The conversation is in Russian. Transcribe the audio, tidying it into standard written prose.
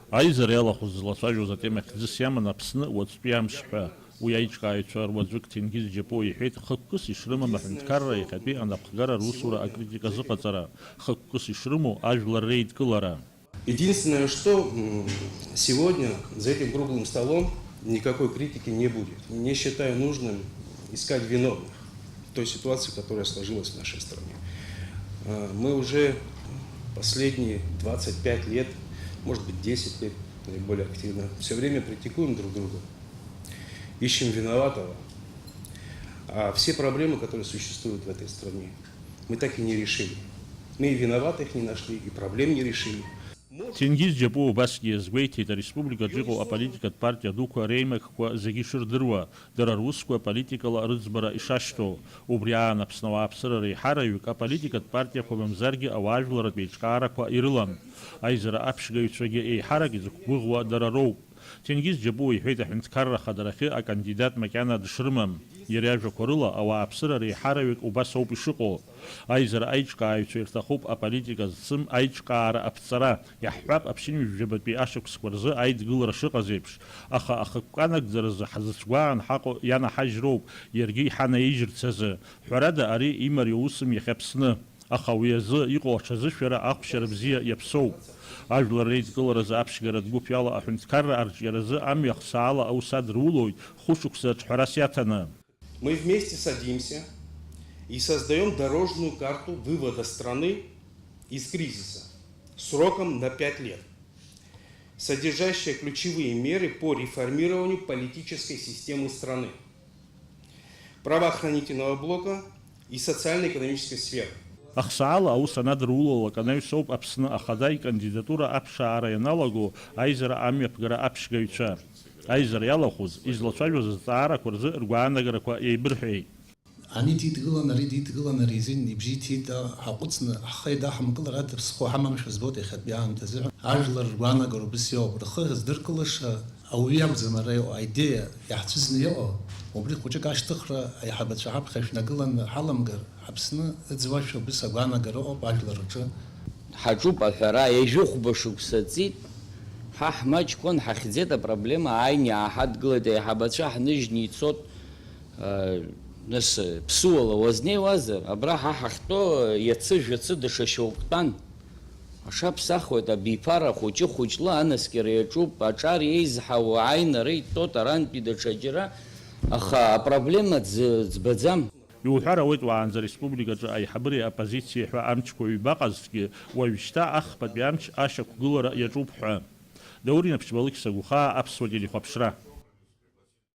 Аизара иалахәыз злацәажәоз атема хьӡыс иаман Аԥсны уаҵәтәи амш ҳәа. Уи аиҿкааҩцәа руаӡәык Ҭенгиз Џьапуа иҳәеит, хықәкыс ишрымам аҳәынҭқарра иахьатәи анапхгара русура акритика азыҟаҵара, хықәкыс ишрымоу ажәлар реидкылара. Единственное, что сегодня за этим круглым столом никакой критики не будет. Не считаю нужным искать виновных в той ситуации, которая сложилась в нашей стране. Мы уже последние 25 лет, может быть 10 лет, наиболее активно, все время критикуем друг друга, ищем виноватого. А все проблемы, которые существуют в этой стране, мы так и не решили. Мы и виноватых не нашли, и проблем не решили. Ҭенгиз Џьапуа убасгьы иазгәеиҭеит, ареспубликаҿы иҟоу аполитикатә партиа дуқәа реимакқәа зегьы ишырдыруа, дара русқәа аполитикала рыӡбара ишашьҭоу. Убри аан Аԥсны ауааԥсыра реиҳараҩык аполитикатә партиақәа мамзаргьы ауаажәларратә еиҿкаарақәа ирылан. Аизара аԥшьгаҩцәагьы еиҳарак изықәгәыӷуа дара роуп. Ҭенгиз Џьапуа иҳәеит, аҳәынҭқарра хадарахьы акандидат макьана дышрымам. Иара иажәақәа рыла ауааԥсыра реиҳараҩык убас ауп ишыҟоу. Аизара аиҿкааҩцәа ирҭахуп аполитика зцым аиҿкаара аԥҵара. Иаҳҳәап аԥшьынҩажәабатәи ашықәсқәа рзы аидгылара шыҟаз еиԥш. Аха ахықәканагӡаразы ҳзыцгәаан ҳаҟоу ианаҳажьроуп, иаргьы иҳанаижьырц азы. Ҳәарада, ари имариоу усым иахьа Аԥсны. Аха уи азы иҟоу аҽазышәара ахәшьара бзиа иаԥсоуп. Ажәлар реидкыларазы аԥшьгара дгәыԥ иала аҳәынҭқарра арҿиаразы амҩа хсаала аус адырулоит, хәышықәса ҿҳәарас иаҭаны. Мы вместе садимся и создаем дорожную карту вывода страны из кризиса сроком на 5 лет, содержащая ключевые меры по реформированию политической системы страны, правоохранительного блока и социально-экономической сферы. Ахсаала аус анадырулалак анаҩсоуп Аԥсны ахада икандидатура аԥшаара ианалаго аизара амҩаԥгара аԥшьгаҩцәа. Аизара иалахәыз излацәажәоз азҵаарақәа рзы ргәаанагарақәа еибырҳәеит. Ани дидгылан, ари дидгылан, ари изин ибжьы иҭиит ҳаҟәыҵны ҳхы еидаҳамкылар ада ԥсхәы ҳамамшәа збоит иахьатәи аамҭазы. Ажәлар ргәаанагароуп ус иоуп, рхы здыркылаша ауаҩы иакәӡам ара иҟоу, аидеиа иаҳцәыӡны иҟоу. Убри хәыҷык ашьҭыхра аиҳабацәа ҳаԥхьа шәнагыланы ҳаламгар, Аԥсны ыӡуашәа убыс агәаанагара ыҟоуп ажәлар рҿы. Ҳаҿуп аҳәара, ежьыхәба шықәса ҵит, ҳа ҳмаҷқәан ҳахьӡеит апроблема ааин иааҳадгылеит, аиҳабацәа ҳныжьны ицот, нас ԥсуала уазнеиуазар, абра ҳа ҳахьтәоу иацы жәацы даҽа шьоуктәан. Ашаԥсахуеит абиԥара хәыҷы-хәыҷла анаскьара иаҿуп, аҿар еизҳауа ааинара итот арантәи даҽаџьара, аха апроблема ӡбаӡам. Иуҳәар ауеит, уаанӡа ареспубликаҿы аиҳабыреи апозициеи ҳәа амчқәа ҩбаҟазҭгьы, уажәшьҭа ахԥатәи амч ашьақәгылара иаҿуп ҳәа. Даур Наԥшьбалықь Сагәхаа, Аԥсуа телехәаԥшра.